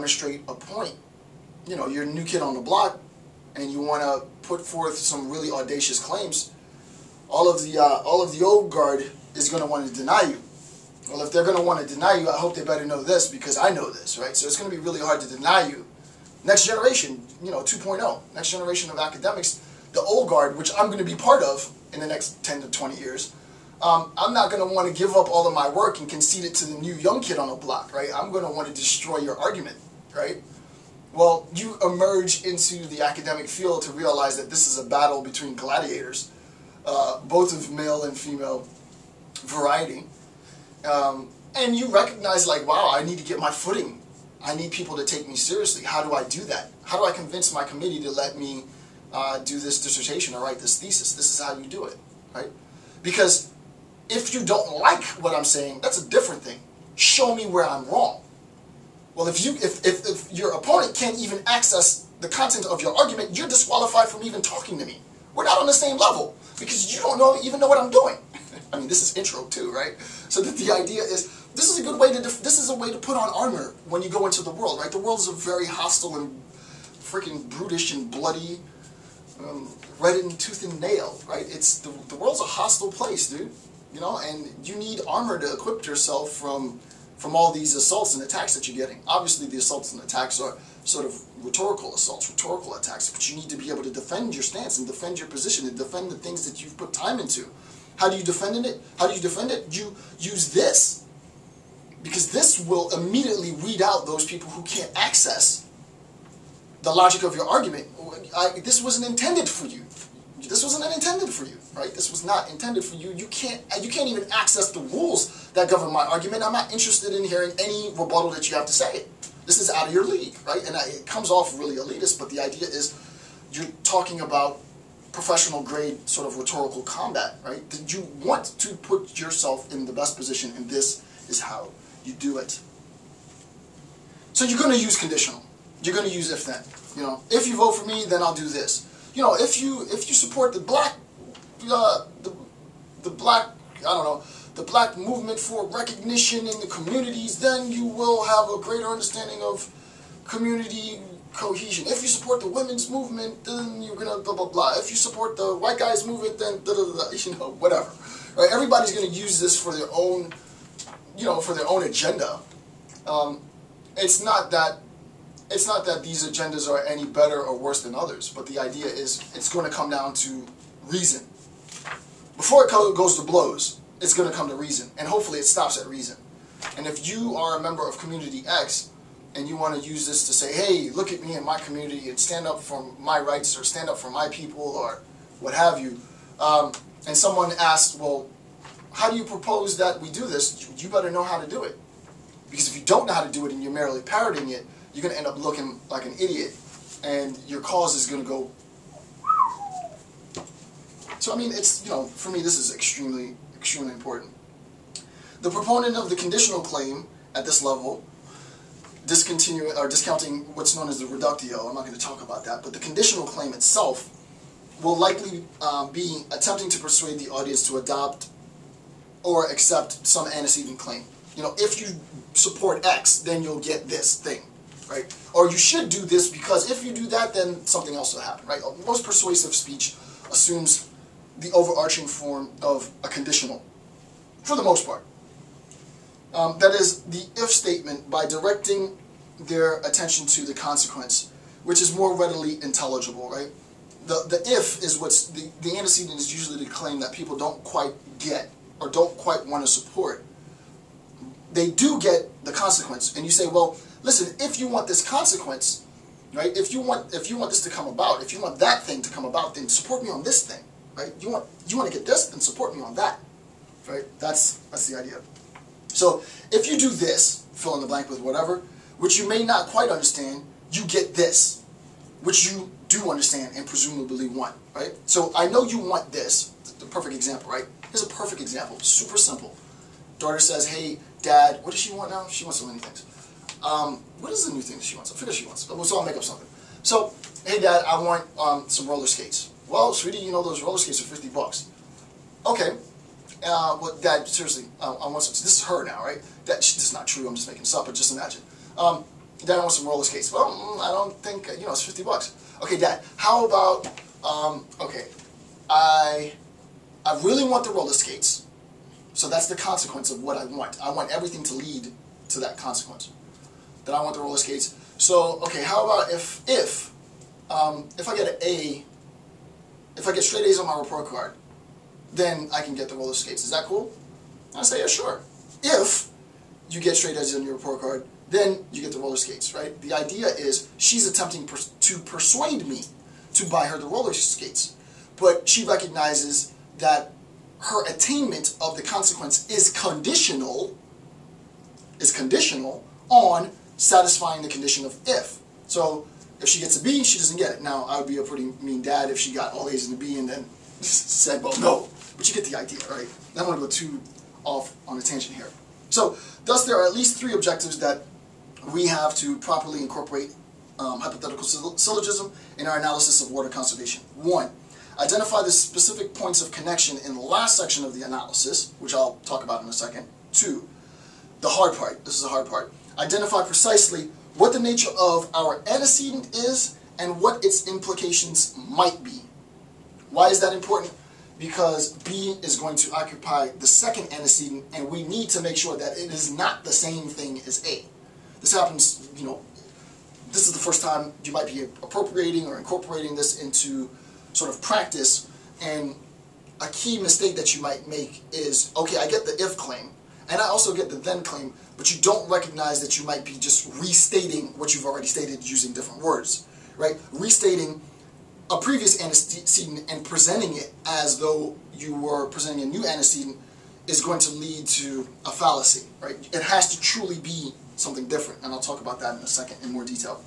demonstrate a point. You know, you're a new kid on the block, and you want to put forth some really audacious claims. All of the old guard is going to want to deny you. Well, if they're going to want to deny you, I hope they better know this, because I know this, right? So it's going to be really hard to deny you. Next generation, you know, 2.0, next generation of academics, the old guard, which I'm going to be part of in the next 10 to 20 years, I'm not going to want to give up all of my work and concede it to the new young kid on the block, right? I'm going to want to destroy your argument, right? Well, you emerge into the academic field to realize that this is a battle between gladiators, both of male and female variety. And you recognize, like, wow, I need to get my footing. I need people to take me seriously. How do I do that? How do I convince my committee to let me do this dissertation or write this thesis? This is how you do it, right? Because if you don't like what I'm saying, that's a different thing. Show me where I'm wrong. Well, if your opponent can't even access the content of your argument, you're disqualified from even talking to me. We're not on the same level because you don't even know what I'm doing. I mean, this is intro too, right? So that the idea is, this is a good way to this is a way to put on armor when you go into the world, right? The world is a very hostile and freaking brutish and bloody, red in tooth and nail, right? It's the world's a hostile place, dude. You know, and you need armor to equip yourself from all these assaults and attacks that you're getting. Obviously, the assaults and attacks are sort of rhetorical assaults, rhetorical attacks, but you need to be able to defend your stance and defend your position and defend the things that you've put time into. How do you defend it? How do you defend it? You use this, because this will immediately weed out those people who can't access the logic of your argument. This wasn't intended for you. This wasn't intended for you, right? This was not intended for you. You can't even access the rules that govern my argument. I'm not interested in hearing any rebuttal that you have to say. This is out of your league, right? And it comes off really elitist, but the idea is you're talking about professional grade sort of rhetorical combat, right? That you want to put yourself in the best position, and this is how you do it. So you're going to use conditional. You're going to use if then. You know, if you vote for me, then I'll do this. You know, if you support the black the black movement for recognition in the communities, then you will have a greater understanding of community cohesion. If you support the women's movement, then you're gonna blah blah blah. If you support the white guys movement, then da da da. You know, whatever. Right? Everybody's gonna use this for their own, you know, for their own agenda. It's not that these agendas are any better or worse than others, but the idea is it's going to come down to reason. Before it goes to blows, it's going to come to reason, and hopefully it stops at reason. And if you are a member of community X and you want to use this to say, hey, look at me in my community and stand up for my rights or stand up for my people or what have you, and someone asks, well, how do you propose that we do this? You better know how to do it. Because if you don't know how to do it and you're merely parroting it, you're going to end up looking like an idiot, and your cause is going to go. So I mean, it's, you know, for me this is extremely important. The proponent of the conditional claim at this level, discounting what's known as the reductio, I'm not going to talk about that, but the conditional claim itself will likely be attempting to persuade the audience to adopt or accept some antecedent claim. You know, if you support X, then you'll get this thing. Right? Or you should do this because if you do that, then something else will happen. Right? Most persuasive speech assumes the overarching form of a conditional, for the most part. That is the if statement by directing their attention to the consequence, which is more readily intelligible. Right? The if is what's the antecedent is usually the claim that people don't quite get or don't quite want to support. They do get the consequence, and you say, well, listen, if you want this consequence, right? If you want this to come about, if you want that thing to come about, then support me on this thing, right? You want to get this, then support me on that, right? That's the idea. So if you do this, fill in the blank with whatever, which you may not quite understand, you get this, which you do understand and presumably want, right? So I know you want this. The perfect example, right? Here's a perfect example, super simple. Daughter says, hey, Dad, what does she want now? She wants so many things. What is the new thing that she wants? I forget she wants. So I'll make up something. So, hey Dad, I want some roller skates. Well, sweetie, you know those roller skates are $50. Okay. Well, Dad, seriously, I want some. This is her now, right? This is not true. I'm just making this up, but just imagine. Dad, I want some roller skates. Well, I don't think, it's $50. Okay, Dad, how about, okay, I really want the roller skates. So that's the consequence of what I want. I want everything to lead to that consequence. That I want the roller skates. So, okay, how about if I get an A, if I get straight A's on my report card, then I can get the roller skates. Is that cool? I say, yeah, sure. If you get straight A's on your report card, then you get the roller skates, right? The idea is she's attempting to persuade me to buy her the roller skates, but she recognizes that her attainment of the consequence is conditional on satisfying the condition of if. So if she gets a B, she doesn't get it. Now, I would be a pretty mean dad if she got all A's and a B and then said, well, no. But you get the idea, right? I don't want to go too off on a tangent here. So, thus there are at least 3 objectives that we have to properly incorporate hypothetical syllogism in our analysis of water conservation. 1, identify the specific points of connection in the last section of the analysis, which I'll talk about in a second. 2, the hard part. This is the hard part. Identify precisely what the nature of our antecedent is and what its implications might be. Why is that important? Because B is going to occupy the second antecedent, and we need to make sure that it is not the same thing as A. This happens, this is the first time you might be appropriating or incorporating this into sort of practice, and a key mistake that you might make is, okay, I get the if claim, and I also get the then claim, but you don't recognize that you might be just restating what you've already stated using different words, right? Restating a previous antecedent and presenting it as though you were presenting a new antecedent is going to lead to a fallacy, right? It has to truly be something different, and I'll talk about that in a second in more detail.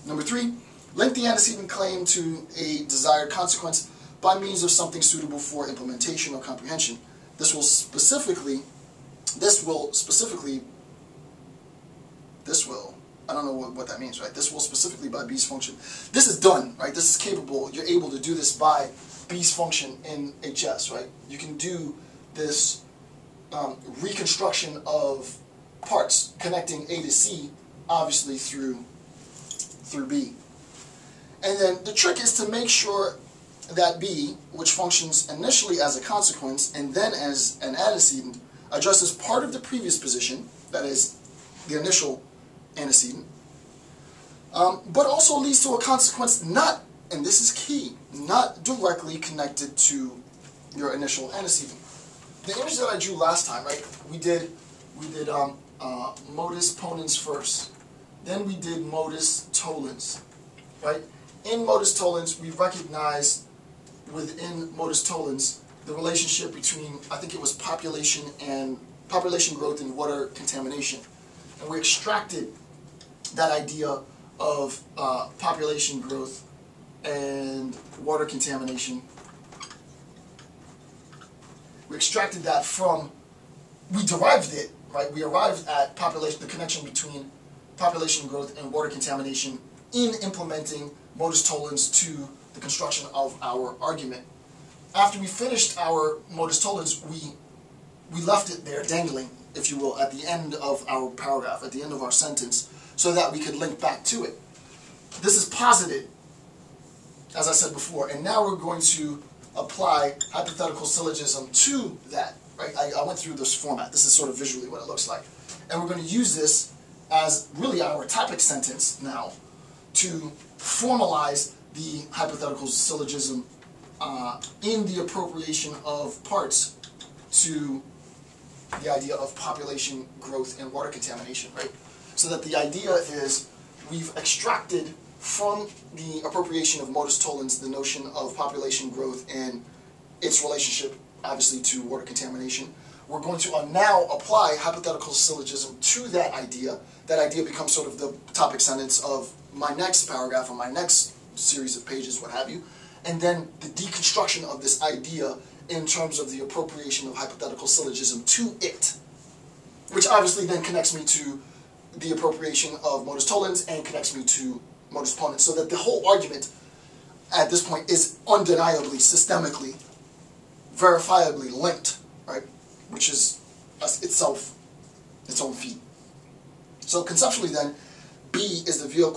Number 3, link the antecedent claim to a desired consequence by means of something suitable for implementation or comprehension. This will specifically, I don't know what that means, right? This will specifically by B's function. This is done, right? This is capable. You're able to do this by B's function in HS, right? You can do this reconstruction of parts connecting A to C, obviously through B. And then the trick is to make sure that B, which functions initially as a consequence and then as an antecedent, addresses part of the previous position, that is, the initial antecedent, but also leads to a consequence not, and this is key, not directly connected to your initial antecedent. The image that I drew last time, right? We did modus ponens first, then we did modus tollens, right? In modus tollens, we recognized within modus tollens the relationship between, I think it was population growth and water contamination, and we extracted that idea of population growth and water contamination. We extracted that from, we derived it, right? We arrived at population, the connection between population growth and water contamination in implementing modus tollens to the construction of our argument. After we finished our modus tollens, we left it there dangling, if you will, at the end of our paragraph, at the end of our sentence, so that we could link back to it. This is posited, as I said before, and now we're going to apply hypothetical syllogism to that, right? I went through this format. This is sort of visually what it looks like. And we're going to use this as really our topic sentence now to formalize the hypothetical syllogism in the appropriation of parts to the idea of population growth and water contamination, right? So that the idea is we've extracted from the appropriation of modus tollens the notion of population growth and its relationship, obviously, to water contamination. We're going to now apply hypothetical syllogism to that idea. That idea becomes sort of the topic sentence of my next paragraph or my next series of pages, what have you. And then the deconstruction of this idea in terms of the appropriation of hypothetical syllogism to it, which obviously then connects me to the appropriation of modus tollens and connects me to modus ponens, so that the whole argument at this point is undeniably, systemically, verifiably linked, right? Which is itself its own feat. So conceptually then, B is the vehicle